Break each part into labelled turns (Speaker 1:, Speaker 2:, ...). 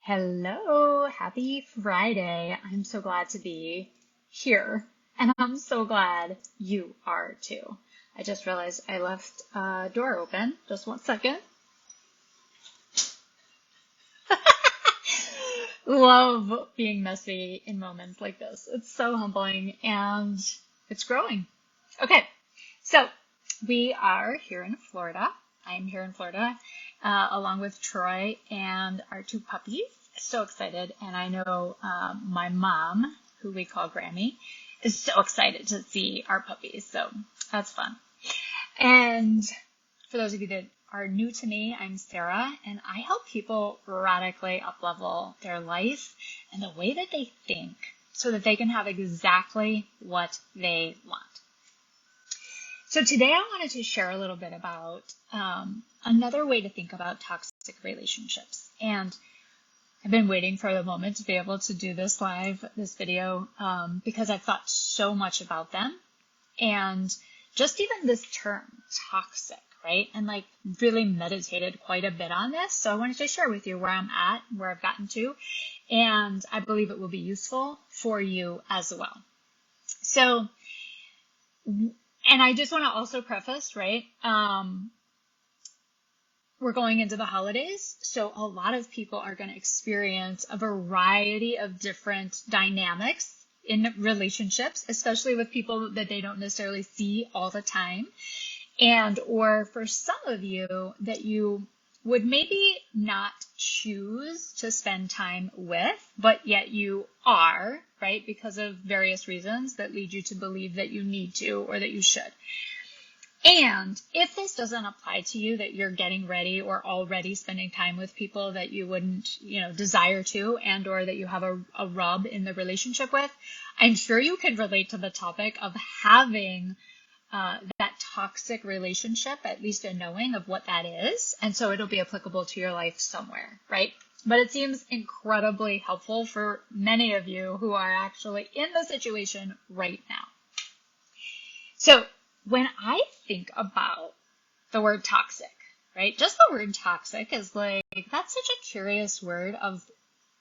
Speaker 1: Hello, happy Friday. I'm so glad to be here, and I'm so glad you are too. I just realized I left a door open. Just one second. Love being messy in moments like this. It's so humbling and it's growing. Okay, so we are here in Florida. I'm here in Florida, along with Troy and our two puppies. So excited. And I know my mom, who we call Grammy, is so excited to see our puppies. So that's fun. And for those of you that are new to me, I'm Sarah, and I help people radically uplevel their life and the way that they think so that they can have exactly what they want. So today I wanted to share a little bit about another way to think about toxic relationships. And I've been waiting for the moment to be able to do this video, because I've thought so much about them. And just even this term, toxic, right? And like really meditated quite a bit on this. So I wanted to share with you where I'm at, where I've gotten to, and I believe it will be useful for you as well. So, and I just want to also preface, right? We're going into the holidays, so a lot of people are going to experience a variety of different dynamics in relationships, especially with people that they don't necessarily see all the time. And or for some of you that you would maybe not choose to spend time with, but yet you are, right? Because of various reasons that lead you to believe that you need to or that you should. And if this doesn't apply to you, that you're getting ready or already spending time with people that you wouldn't, desire to, and or that you have a rub in the relationship with, I'm sure you can relate to the topic of having that toxic relationship, at least a knowing of what that is. And so it'll be applicable to your life somewhere, right? But it seems incredibly helpful for many of you who are actually in the situation right now. So when I think about the word toxic, right? Just the word toxic is like, that's such a curious word of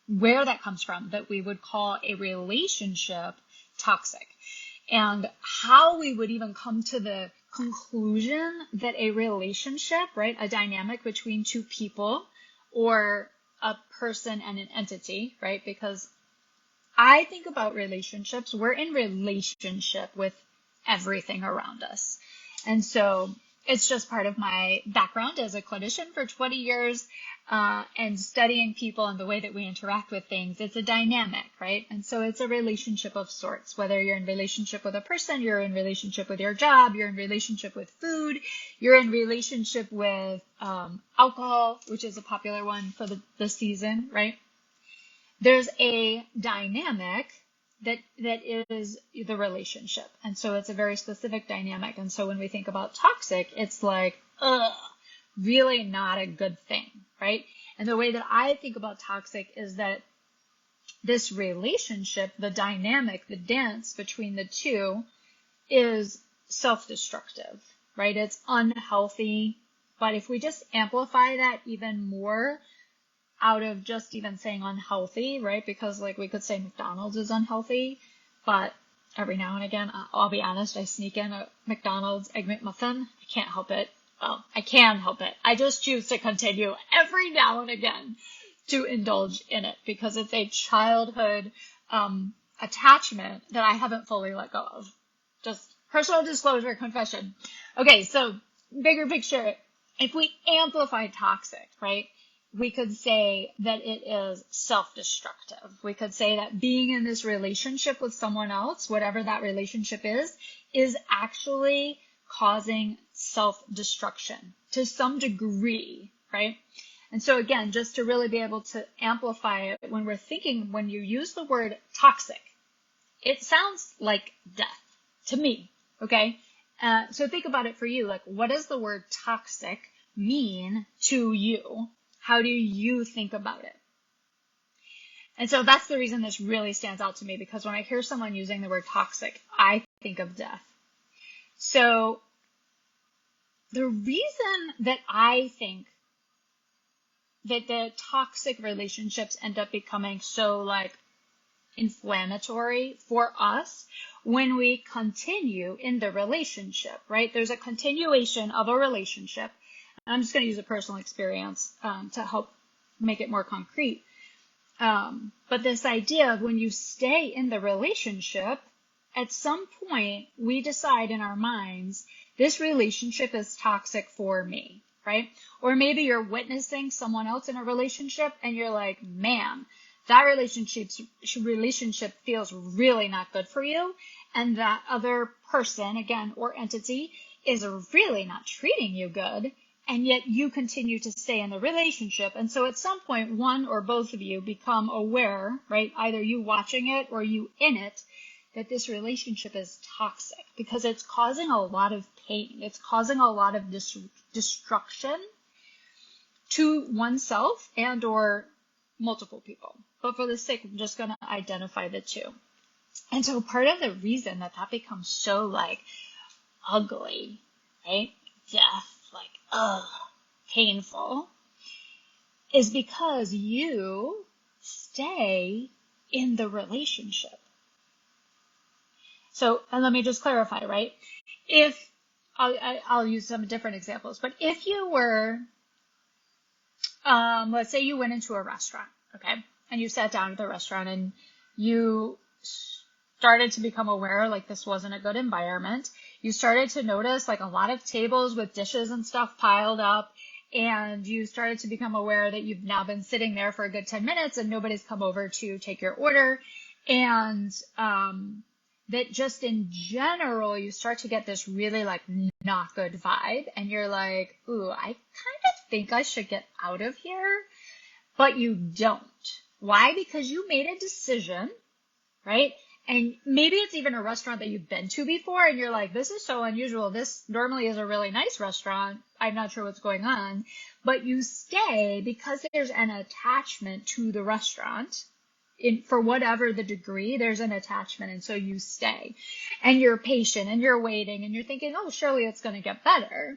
Speaker 1: where that comes from, that we would call a relationship toxic. And how we would even come to the conclusion that a relationship, right, a dynamic between two people or a person and an entity, right? Because I think about relationships, we're in relationship with everything around us. And so it's just part of my background as a clinician for 20 years and studying people and the way that we interact with things. It's a dynamic, right? And so it's a relationship of sorts, whether you're in relationship with a person, you're in relationship with your job, you're in relationship with food, you're in relationship with alcohol, which is a popular one for the season, right? There's a dynamic that is the relationship. And so it's a very specific dynamic. And so when we think about toxic, it's like, really not a good thing, right? And the way that I think about toxic is that this relationship, the dynamic, the dance between the two is self-destructive, right? It's unhealthy. But if we just amplify that even more, out of just even saying unhealthy, right? Because like we could say McDonald's is unhealthy, but every now and again, I'll be honest, I sneak in a McDonald's Egg McMuffin. I can't help it. Well, I can help it. I just choose to continue every now and again to indulge in it because it's a childhood attachment that I haven't fully let go of. Just personal disclosure, confession. Okay, so bigger picture, if we amplify toxic, right? We could say that it is self-destructive. We could say that being in this relationship with someone else, whatever that relationship is actually causing self-destruction to some degree, right? And so again, just to really be able to amplify it, when you use the word toxic, it sounds like death to me, okay? So think about it for you. Like, what does the word toxic mean to you? How do you think about it? And so that's the reason this really stands out to me, because when I hear someone using the word toxic, I think of death. So the reason that I think that the toxic relationships end up becoming so like inflammatory for us when we continue in the relationship, right? There's a continuation of a relationship. I'm just going to use a personal experience to help make it more concrete. But this idea of when you stay in the relationship, at some point we decide in our minds, this relationship is toxic for me, right? Or maybe you're witnessing someone else in a relationship and you're like, man, that relationship feels really not good for you. And that other person, again, or entity is really not treating you good. And yet you continue to stay in the relationship. And so at some point, one or both of you become aware, right? Either you watching it or you in it, that this relationship is toxic because it's causing a lot of pain. It's causing a lot of destruction to oneself and or multiple people. But for the sake, I'm just going to identify the two. And so part of the reason that becomes so like ugly, right? Death, like, painful, is because you stay in the relationship. So, and let me just clarify, right? If, I'll use some different examples, but if you were, let's say you went into a restaurant, okay? And you sat down at the restaurant and you started to become aware like this wasn't a good environment. You started to notice like a lot of tables with dishes and stuff piled up, and you started to become aware that you've now been sitting there for a good 10 minutes and nobody's come over to take your order. And that just in general, you start to get this really like not good vibe, and you're like, ooh, I kind of think I should get out of here, but you don't. Why? Because you made a decision, right? And maybe it's even a restaurant that you've been to before and you're like, this is so unusual. This normally is a really nice restaurant. I'm not sure what's going on. But you stay because there's an attachment to the restaurant. For whatever the degree, there's an attachment. And so you stay. And you're patient and you're waiting and you're thinking, oh, surely it's going to get better.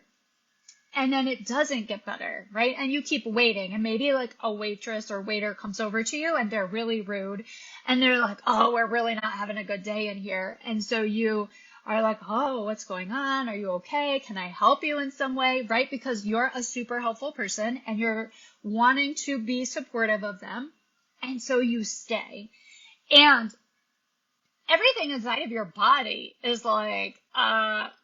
Speaker 1: And then it doesn't get better, right? And you keep waiting, and maybe like a waitress or waiter comes over to you and they're really rude and they're like, oh, we're really not having a good day in here. And so you are like, oh, what's going on? Are you okay? Can I help you in some way? Right? Because you're a super helpful person and you're wanting to be supportive of them. And so you stay. And everything inside of your body is like,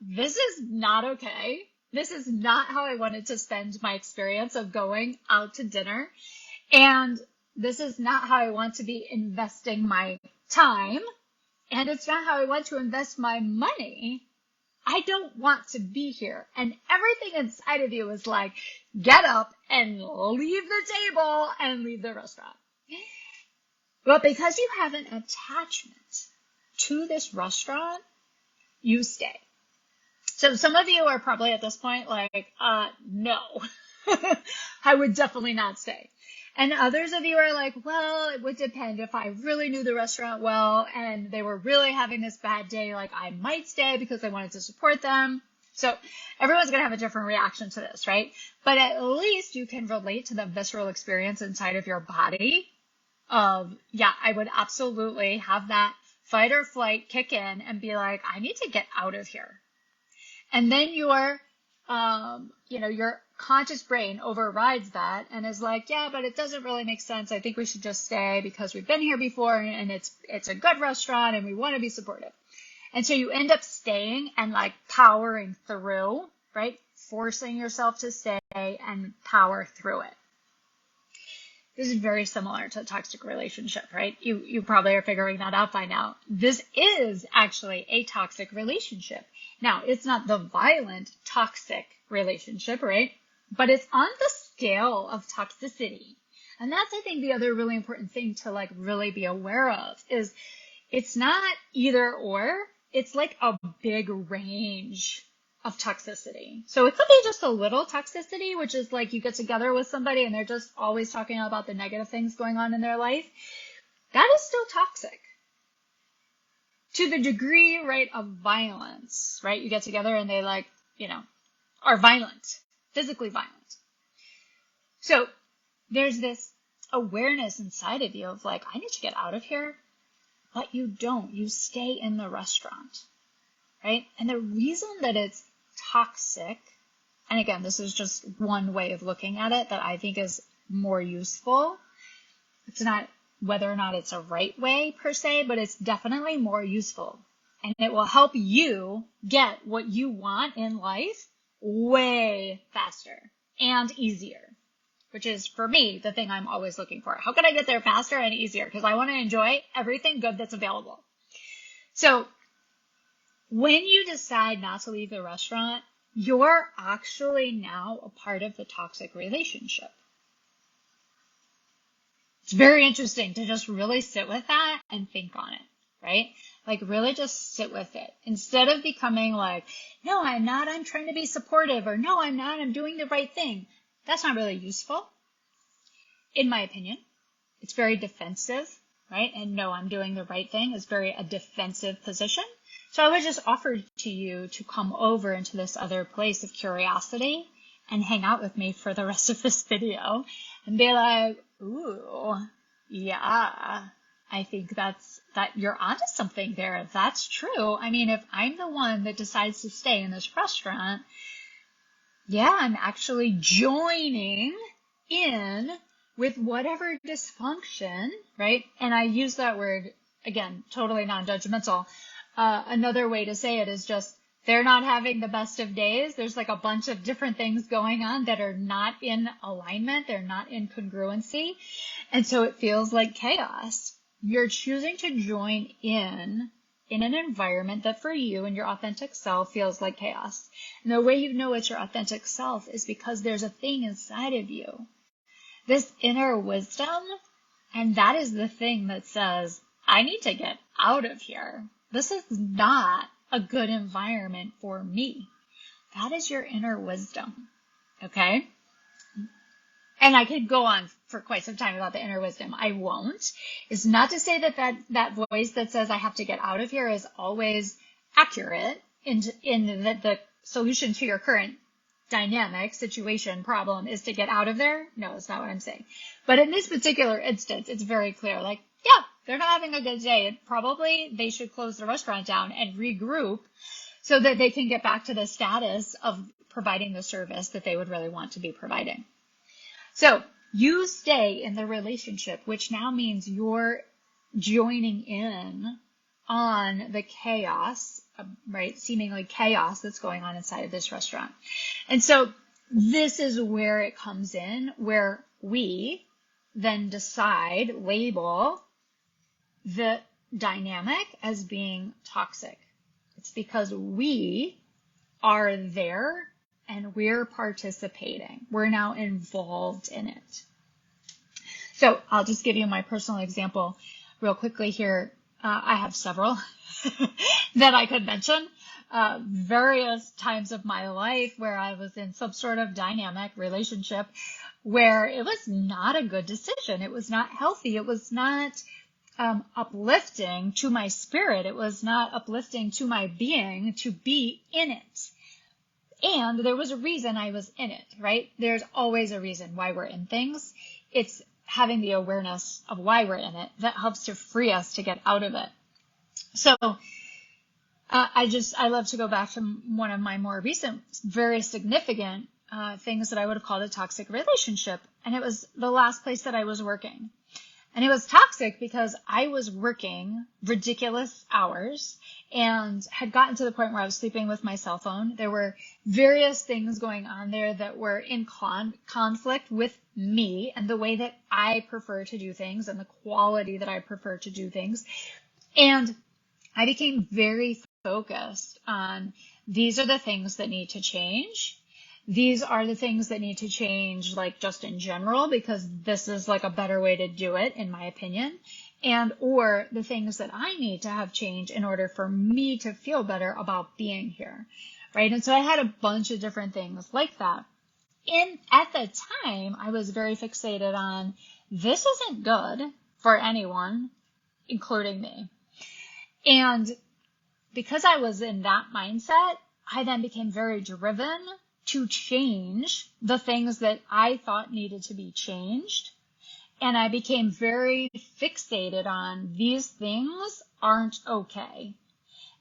Speaker 1: this is not okay. This is not how I wanted to spend my experience of going out to dinner. And this is not how I want to be investing my time. And it's not how I want to invest my money. I don't want to be here. And everything inside of you is like, get up and leave the table and leave the restaurant. But because you have an attachment to this restaurant, you stay. So some of you are probably at this point like, no, I would definitely not stay. And others of you are like, well, it would depend. If I really knew the restaurant well and they were really having this bad day, like I might stay because I wanted to support them. So everyone's going to have a different reaction to this, right? But at least you can relate to the visceral experience inside of your body of, yeah, I would absolutely have that fight or flight kick in and be like, I need to get out of here. And then your conscious brain overrides that and is like, yeah, but it doesn't really make sense. I think we should just stay because we've been here before and it's a good restaurant and we want to be supportive. And so you end up staying and like powering through, right? Forcing yourself to stay and power through it. This is very similar to a toxic relationship, right? You probably are figuring that out by now. This is actually a toxic relationship. Now, it's not the violent toxic relationship, right? But it's on the scale of toxicity. And that's, I think, the other really important thing to like really be aware of is it's not either or, it's like a big range of toxicity. So it could be just a little toxicity, which is like you get together with somebody and they're just always talking about the negative things going on in their life. That is still toxic. To the degree, right, of violence, right? You get together and they are violent, physically violent. So there's this awareness inside of you of like, I need to get out of here, but you don't. You stay in the restaurant, right? And the reason that it's toxic, and again, this is just one way of looking at it that I think is more useful. It's not whether or not it's a right way per se, but it's definitely more useful. And it will help you get what you want in life way faster and easier, which is, for me, the thing I'm always looking for. How can I get there faster and easier? Because I want to enjoy everything good that's available. So when you decide not to leave the restaurant, you're actually now a part of the toxic relationship. It's very interesting to just really sit with that and think on it, right? Like really just sit with it. Instead of becoming like, no, I'm not, I'm trying to be supportive, or no, I'm not, I'm doing the right thing. That's not really useful, in my opinion. It's very defensive, right? And no, I'm doing the right thing is very a defensive position. So I would just offer to you to come over into this other place of curiosity and hang out with me for the rest of this video and be like, ooh, yeah, I think that you're onto something there. That's true. I mean, if I'm the one that decides to stay in this restaurant, yeah, I'm actually joining in with whatever dysfunction, right? And I use that word, again, totally non-judgmental. Another way to say it is just, they're not having the best of days. There's like a bunch of different things going on that are not in alignment. They're not in congruency. And so it feels like chaos. You're choosing to join in an environment that for you and your authentic self feels like chaos. And the way you know it's your authentic self is because there's a thing inside of you, this inner wisdom. And that is the thing that says, I need to get out of here. This is not a good environment for me. That is your inner wisdom. Okay. And I could go on for quite some time about the inner wisdom. I won't. It's not to say that voice that says I have to get out of here is always accurate in the solution to your current dynamic situation problem is to get out of there. No, it's not what I'm saying. But in this particular instance, it's very clear. Like, yeah, they're not having a good day. Probably they should close the restaurant down and regroup so that they can get back to the status of providing the service that they would really want to be providing. So you stay in the relationship, which now means you're joining in on the chaos, right? Seemingly chaos that's going on inside of this restaurant. And so this is where it comes in, where we then decide, label the dynamic as being toxic. It's because we are there and we're participating. We're now involved in it. So I'll just give you my personal example real quickly here. I have several that I could mention. Various times of my life where I was in some sort of dynamic relationship where it was not a good decision. It was not healthy. It was not uplifting to my spirit. It was not uplifting to my being to be in it. And there was a reason I was in it, right? There's always a reason why we're in things. It's having the awareness of why we're in it that helps to free us to get out of it. So I love to go back to one of my more recent, very significant things that I would have called a toxic relationship. And it was the last place that I was working. And it was toxic because I was working ridiculous hours and had gotten to the point where I was sleeping with my cell phone. There were various things going on there that were in conflict with me and the way that I prefer to do things and the quality that I prefer to do things. And I became very focused on these are the things that need to change. These are the things that need to change, like just in general, because this is like a better way to do it, in my opinion, and or the things that I need to have change in order for me to feel better about being here, right? And so I had a bunch of different things like that. At the time, I was very fixated on this isn't good for anyone, including me. And because I was in that mindset, I then became very driven to change the things that I thought needed to be changed. And I became very fixated on these things aren't okay.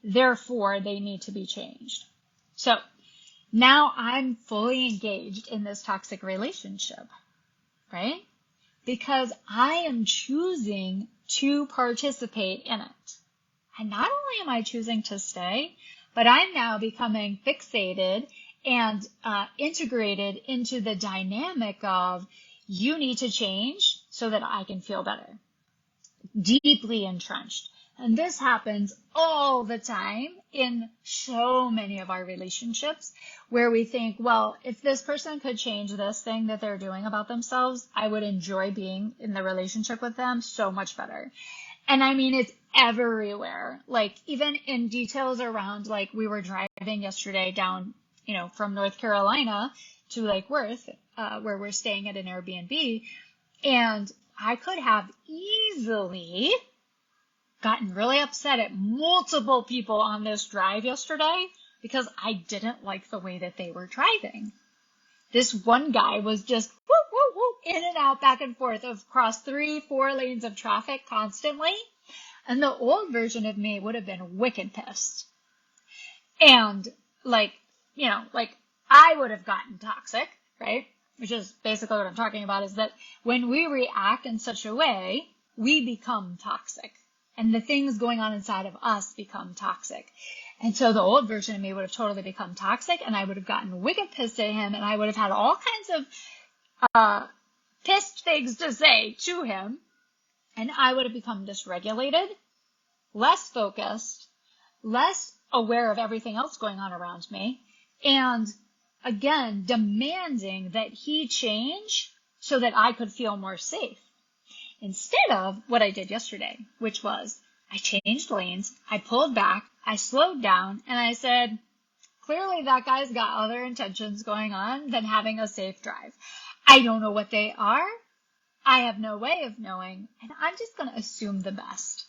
Speaker 1: Therefore, they need to be changed. So now I'm fully engaged in this toxic relationship, right? Because I am choosing to participate in it. And not only am I choosing to stay, but I'm now becoming fixated and integrated into the dynamic of you need to change so that I can feel better. Deeply entrenched. And this happens all the time in so many of our relationships where we think, well, if this person could change this thing that they're doing about themselves, I would enjoy being in the relationship with them so much better. And I mean, it's everywhere. Like even in details around, like we were driving yesterday down, from North Carolina to Lake Worth, where we're staying at an Airbnb. And I could have easily gotten really upset at multiple people on this drive yesterday because I didn't like the way that they were driving. This one guy was just whoop, whoop, whoop, in and out, back and forth across 3-4 lanes of traffic constantly. And the old version of me would have been wicked pissed. And like I would have gotten toxic, right? Which is basically what I'm talking about, is that when we react in such a way, we become toxic. And the things going on inside of us become toxic. And so the old version of me would have totally become toxic, and I would have gotten wicked pissed at him, and I would have had all kinds of pissed things to say to him, and I would have become dysregulated, less focused, less aware of everything else going on around me, and again, demanding that he change so that I could feel more safe. Instead of what I did yesterday, which was I changed lanes, I pulled back, I slowed down, and I said, clearly that guy's got other intentions going on than having a safe drive. I don't know what they are. I have no way of knowing, and I'm just going to assume the best.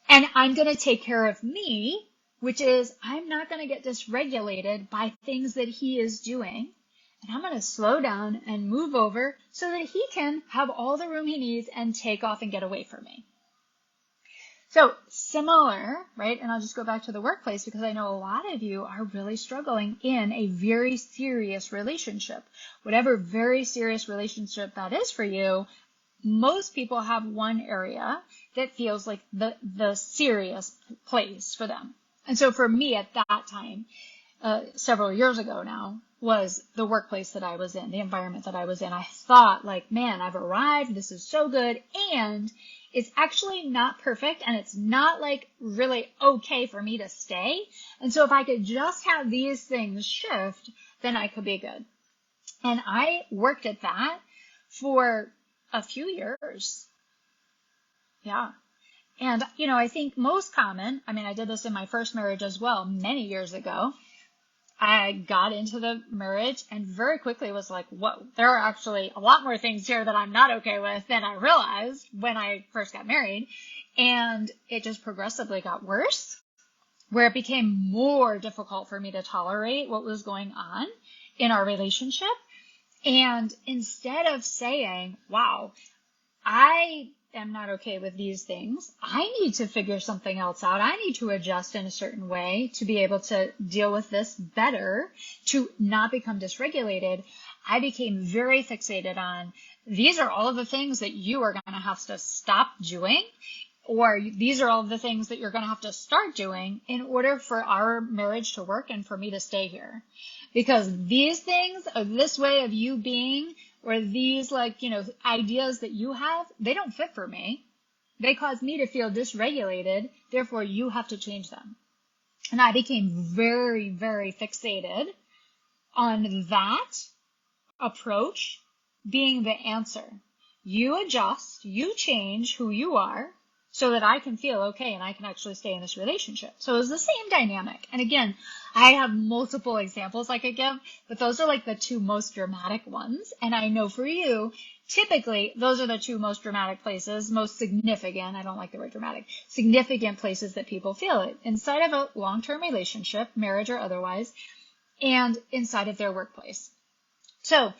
Speaker 1: And I'm going to take care of me, which is I'm not going to get dysregulated by things that he is doing. And I'm going to slow down and move over so that he can have all the room he needs and take off and get away from me. So similar, right? And I'll just go back to the workplace because I know a lot of you are really struggling in a very serious relationship. Whatever very serious relationship that is for you, most people have one area that feels like the serious place for them. And so for me at that time, several years ago now, was the workplace that I was in, the environment that I was in. I thought like, man, I've arrived. This is so good. And it's actually not perfect. And it's not like really okay for me to stay. And so if I could just have these things shift, then I could be good. And I worked at that for a few years. Yeah. And, I think most common, I did this in my first marriage as well, many years ago. I got into the marriage and very quickly was like, whoa, there are actually a lot more things here that I'm not okay with than I realized when I first got married. And it just progressively got worse, where it became more difficult for me to tolerate what was going on in our relationship. And instead of saying, wow, I am not okay with these things, I need to figure something else out. I need to adjust in a certain way to be able to deal with this better, to not become dysregulated. I became very fixated on these are all of the things that you are going to have to stop doing, or these are all of the things that you're going to have to start doing in order for our marriage to work and for me to stay here. Because these things, or this way of you being, or these ideas that you have, they don't fit for me. They cause me to feel dysregulated. Therefore, you have to change them. And I became very, very fixated on that approach being the answer. You adjust, you change who you are so that I can feel okay and I can actually stay in this relationship. So it was the same dynamic. And again, I have multiple examples I could give, but those are like the two most dramatic ones. And I know for you, typically those are the two most dramatic places, most significant, I don't like the word dramatic, significant places that people feel it. Inside of a long-term relationship, marriage or otherwise, and inside of their workplace. So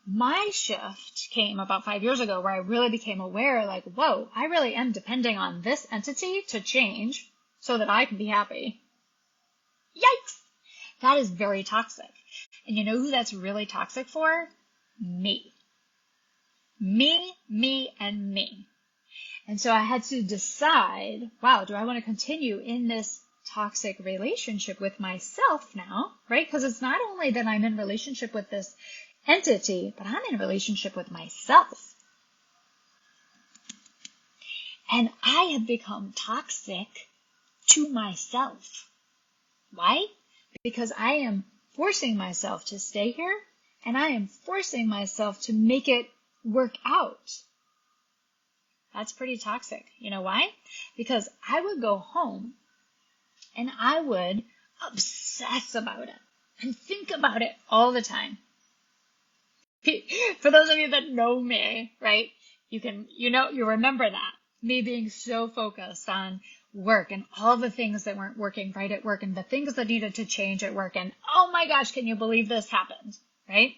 Speaker 1: my shift came about 5 years ago where I really became aware, like, whoa, I really am depending on this entity to change so that I can be happy. Yikes! That is very toxic. And you know who that's really toxic for? Me. Me, and me. And so I had to decide, wow, do I want to continue in this toxic relationship with myself now, right? Because it's not only that I'm in relationship with this entity, but I'm in a relationship with myself. And I have become toxic to myself. Why? Because I am forcing myself to stay here, and I am forcing myself to make it work out. That's pretty toxic. You know why? Because I would go home and I would obsess about it and think about it all the time. For those of you that know me, right, you remember that. Me being so focused on work and all the things that weren't working right at work and the things that needed to change at work. And oh my gosh, can you believe this happened, right?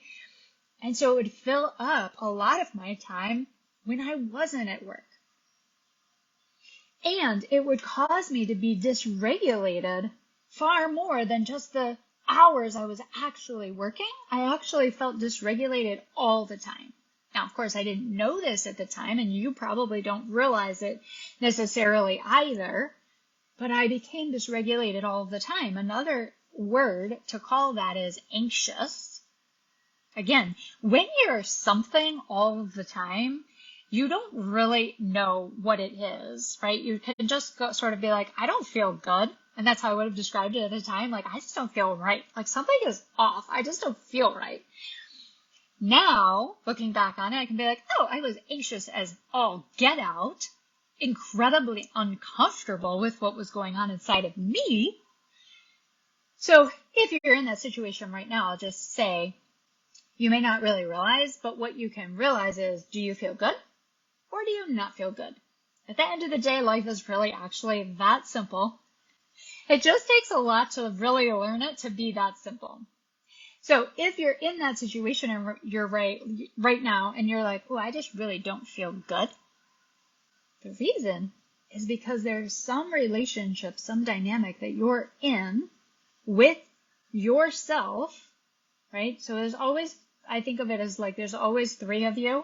Speaker 1: And so it would fill up a lot of my time when I wasn't at work. And it would cause me to be dysregulated far more than just the hours I was actually working. I actually felt dysregulated all the time. Now, of course, I didn't know this at the time, and you probably don't realize it necessarily either, but I became dysregulated all the time. Another word to call that is anxious. Again, when you're something all of the time, you don't really know what it is, right? You can just sort of be like, I don't feel good. And that's how I would have described it at the time. Like, I just don't feel right. Like, something is off. I just don't feel right. Now, looking back on it, I can be like, oh, I was anxious as all get out, incredibly uncomfortable with what was going on inside of me. So if you're in that situation right now, I'll just say, you may not really realize, but what you can realize is, do you feel good or do you not feel good? At the end of the day, life is really actually that simple. It just takes a lot to really learn it to be that simple. So if you're in that situation and you're right now and you're like, oh, I just really don't feel good. The reason is because there's some relationship, some dynamic that you're in with yourself, right? So there's always, I think of it as like there's always three of you.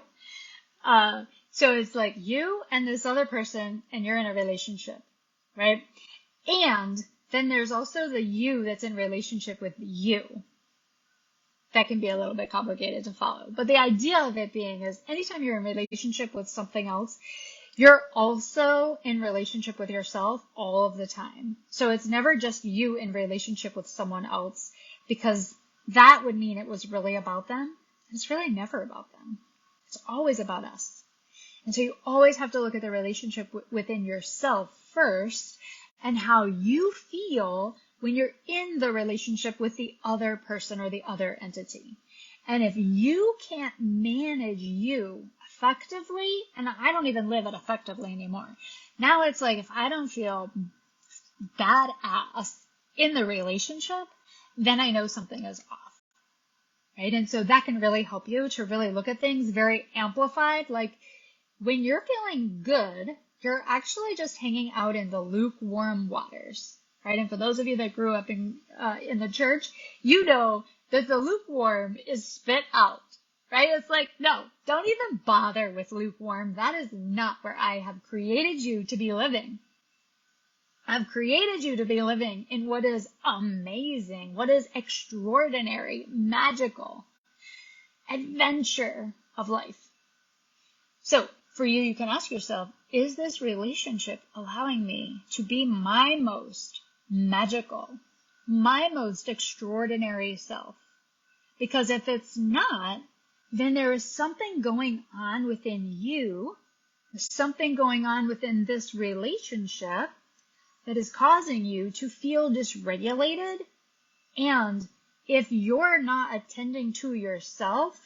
Speaker 1: So it's like you and this other person and you're in a relationship, right? And then there's also the you that's in relationship with you. That can be a little bit complicated to follow. But the idea of it being is anytime you're in relationship with something else, you're also in relationship with yourself all of the time. So it's never just you in relationship with someone else, because that would mean it was really about them. It's really never about them. It's always about us. And so you always have to look at the relationship within yourself first and how you feel when you're in the relationship with the other person or the other entity. And if you can't manage you effectively, and I don't even live it effectively anymore. Now it's like if I don't feel badass in the relationship, then I know something is off, right? And so that can really help you to really look at things very amplified. Like when you're feeling good, you're actually just hanging out in the lukewarm waters, right? And for those of you that grew up in the church, you know that the lukewarm is spit out, right? It's like, no, don't even bother with lukewarm. That is not where I have created you to be living. I've created you to be living in what is amazing, what is extraordinary, magical, adventure of life. So for you, you can ask yourself, is this relationship allowing me to be my most magical, my most extraordinary self? Because if it's not, then there is something going on within you, something going on within this relationship that is causing you to feel dysregulated. And if you're not attending to yourself,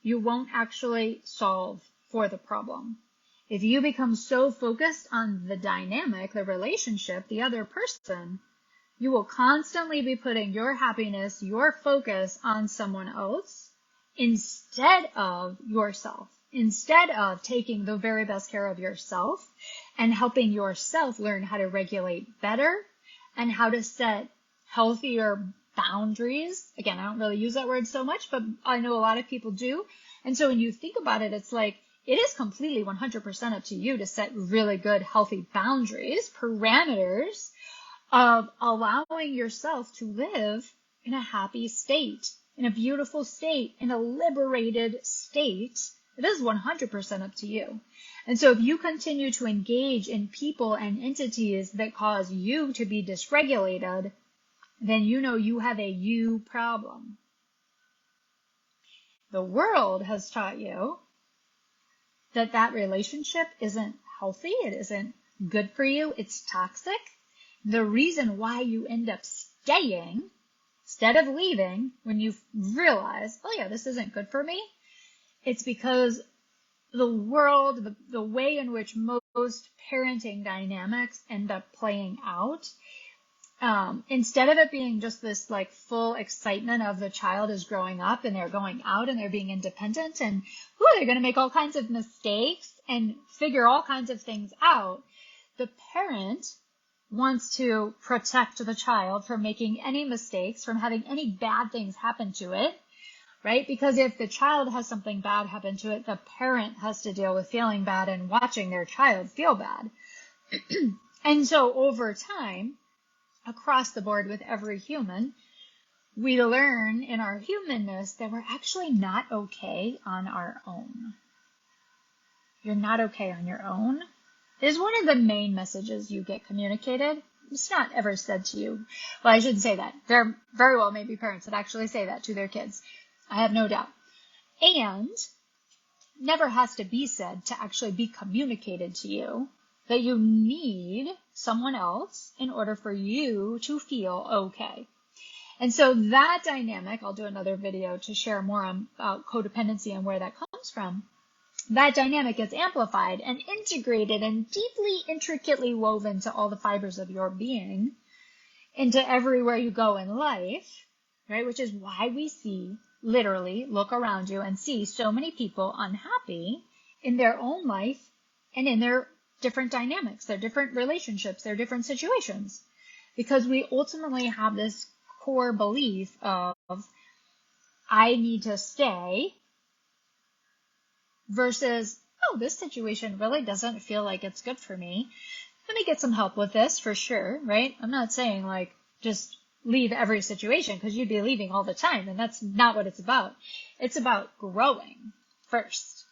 Speaker 1: you won't actually solve for the problem. If you become so focused on the dynamic, the relationship, the other person, You will constantly be putting your happiness, your focus on someone else instead of yourself, instead of taking the very best care of yourself and helping yourself learn how to regulate better and how to set healthier boundaries. Again, I don't really use that word so much, but I know a lot of people do. And so when you think about it, it's like, it is completely 100% up to you to set really good, healthy boundaries, parameters of allowing yourself to live in a happy state, in a beautiful state, in a liberated state. It is 100% up to you. And so if you continue to engage in people and entities that cause you to be dysregulated, then you know you have a you problem. The world has taught you that relationship isn't healthy, it isn't good for you, it's toxic. The reason why you end up staying instead of leaving when you realize, oh yeah, this isn't good for me, it's because the world, the way in which most parenting dynamics end up playing out, instead of it being just this like full excitement of the child is growing up and they're going out and they're being independent and they're going to make all kinds of mistakes and figure all kinds of things out, the parent wants to protect the child from making any mistakes, from having any bad things happen to it, right? Because if the child has something bad happen to it, the parent has to deal with feeling bad and watching their child feel bad. And so over time, across the board with every human, we learn in our humanness that we're actually not okay on our own. You're not okay on your own is one of the main messages you get communicated. It's not ever said to you. Well, I shouldn't say that. There very well may be parents that actually say that to their kids. I have no doubt. And never has to be said to actually be communicated to you that you need someone else in order for you to feel okay. And so that dynamic, I'll do another video to share more about codependency and where that comes from. That dynamic gets amplified and integrated and deeply, intricately woven to all the fibers of your being, into everywhere you go in life, right? Which is why we see, literally, look around you and see so many people unhappy in their own life and in their different dynamics, their different relationships, their different situations. Because we ultimately have this core belief of, I need to stay, versus, oh, this situation really doesn't feel like it's good for me. Let me get some help with this for sure, right? I'm not saying like just leave every situation, because you'd be leaving all the time, and that's not what it's about. It's about growing first,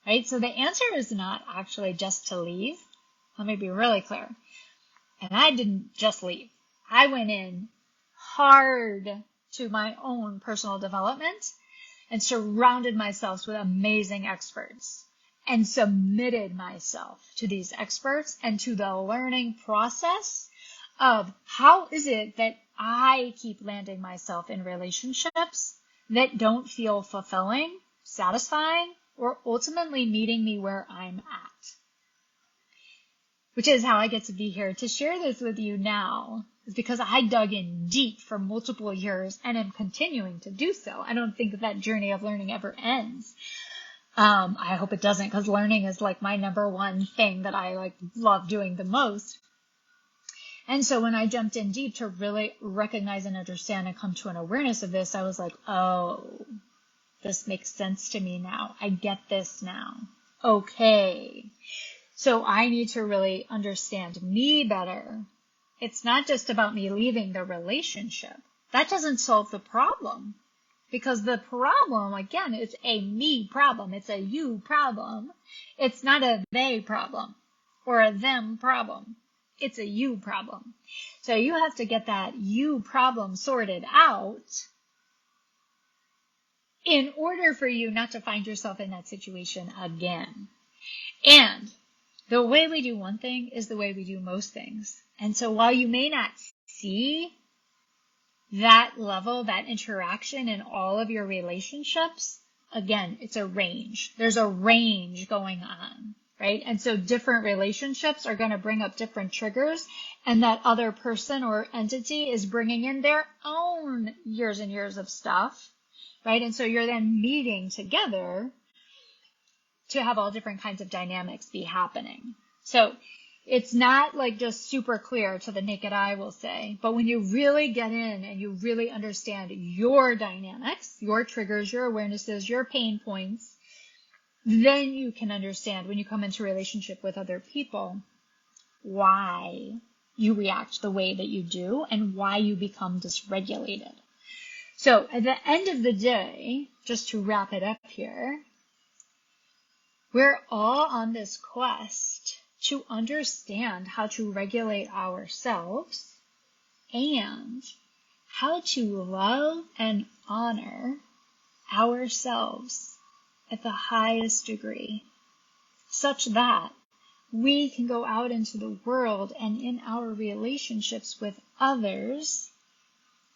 Speaker 1: right? So the answer is not actually just to leave. Let me be really clear. And I didn't just leave. I went in hard to my own personal development and surrounded myself with amazing experts and submitted myself to these experts and to the learning process of how is it that I keep landing myself in relationships that don't feel fulfilling, satisfying, or ultimately meeting me where I'm at. Which is how I get to be here to share this with you now, is because I dug in deep for multiple years and am continuing to do so. I don't think that journey of learning ever ends. I hope it doesn't, because learning is like my number one thing that I like love doing the most. And so when I jumped in deep to really recognize and understand and come to an awareness of this, I was like, oh, this makes sense to me now. I get this now. Okay. So I need to really understand me better. It's not just about me leaving the relationship. That doesn't solve the problem. Because the problem, again, is a me problem. It's a you problem. It's not a they problem or a them problem. It's a you problem. So you have to get that you problem sorted out in order for you not to find yourself in that situation again. And the way we do one thing is the way we do most things. And so while you may not see that level, that interaction in all of your relationships, again, it's a range. There's a range going on, right? And so different relationships are going to bring up different triggers, and that other person or entity is bringing in their own years and years of stuff, right? And so you're then meeting together to have all different kinds of dynamics be happening. So it's not like just super clear to the naked eye, we'll say, but when you really get in and you really understand your dynamics, your triggers, your awarenesses, your pain points, then you can understand when you come into relationship with other people why you react the way that you do and why you become dysregulated. So at the end of the day, just to wrap it up here, we're all on this quest to understand how to regulate ourselves and how to love and honor ourselves at the highest degree, such that we can go out into the world and in our relationships with others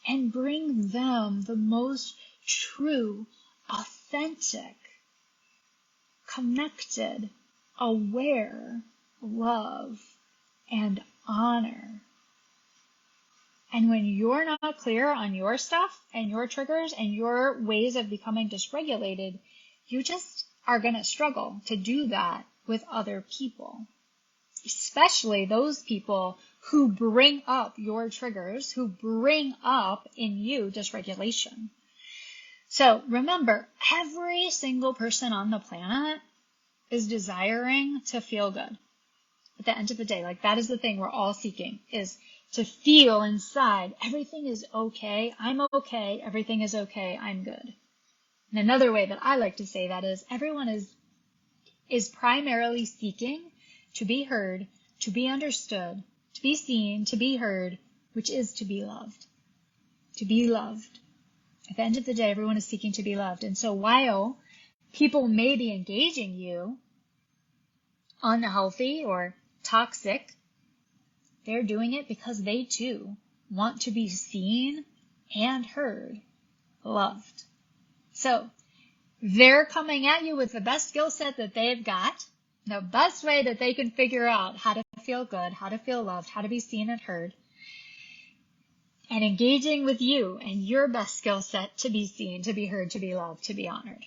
Speaker 1: and bring them the most true, authentic, connected, aware love and honor. And when you're not clear on your stuff and your triggers and your ways of becoming dysregulated, you just are going to struggle to do that with other people, especially those people who bring up your triggers, who bring up in you dysregulation. So remember, every single person on the planet is desiring to feel good. At the end of the day, like that is the thing we're all seeking, is to feel inside, everything is okay, I'm okay, everything is okay, I'm good. And another way that I like to say that is everyone is primarily seeking to be heard, to be understood, to be seen, to be heard, which is to be loved. To be loved. At the end of the day, everyone is seeking to be loved. And so while people may be engaging you unhealthy or toxic, they're doing it because they too want to be seen and heard, loved. So they're coming at you with the best skill set that they've got, the best way that they can figure out how to feel good, how to feel loved, how to be seen and heard, and engaging with you and your best skill set to be seen, to be heard, to be loved, to be honored.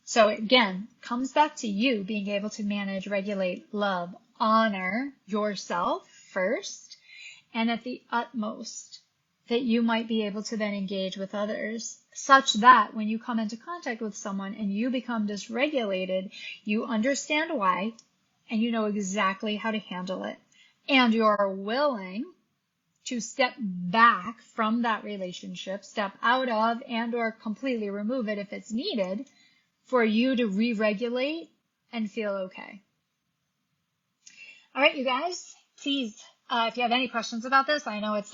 Speaker 1: So again, comes back to you being able to manage, regulate, love, honor yourself first, and at the utmost that you might be able to then engage with others, such that when you come into contact with someone and you become dysregulated, you understand why and you know exactly how to handle it. And you're willing to step back from that relationship, step out of and or completely remove it if it's needed for you to re-regulate and feel okay. All right, you guys, please, if you have any questions about this, I know it's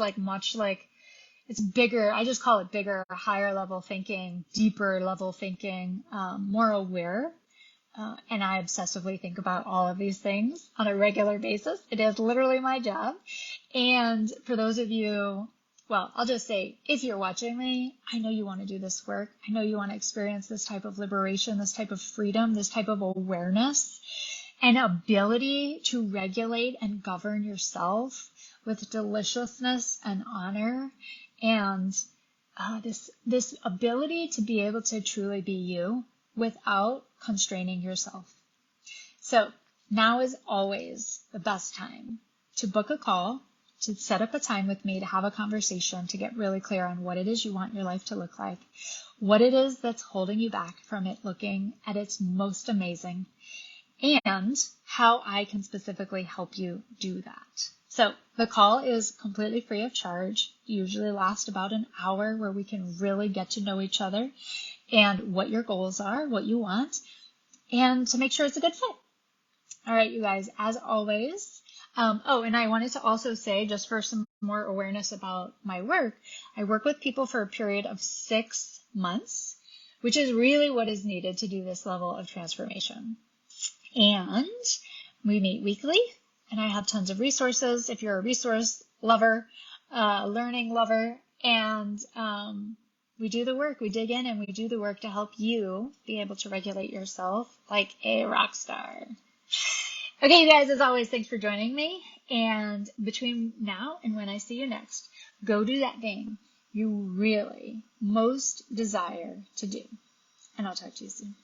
Speaker 1: it's bigger. I just call it bigger, higher level thinking, deeper level thinking, more aware. And I obsessively think about all of these things on a regular basis. It is literally my job. And for those of you, well, I'll just say, if you're watching me, I know you want to do this work. I know you want to experience this type of liberation, this type of freedom, this type of awareness and ability to regulate and govern yourself with deliciousness and honor, and this ability to be able to truly be you without constraining yourself. So now is always the best time to book a call, to set up a time with me to have a conversation, to get really clear on what it is you want your life to look like, what it is that's holding you back from it looking at its most amazing, and how I can specifically help you do that. So the call is completely free of charge, usually lasts about an hour, where we can really get to know each other and what your goals are, what you want, and to make sure it's a good fit. All right, you guys, as always. And I wanted to also say, just for some more awareness about my work, I work with people for a period of 6 months, which is really what is needed to do this level of transformation. And we meet weekly, and I have tons of resources if you're a resource lover, learning lover, and we do the work. We dig in and we do the work to help you be able to regulate yourself like a rock star. Okay, you guys, as always, thanks for joining me. And between now and when I see you next, go do that thing you really most desire to do. And I'll talk to you soon.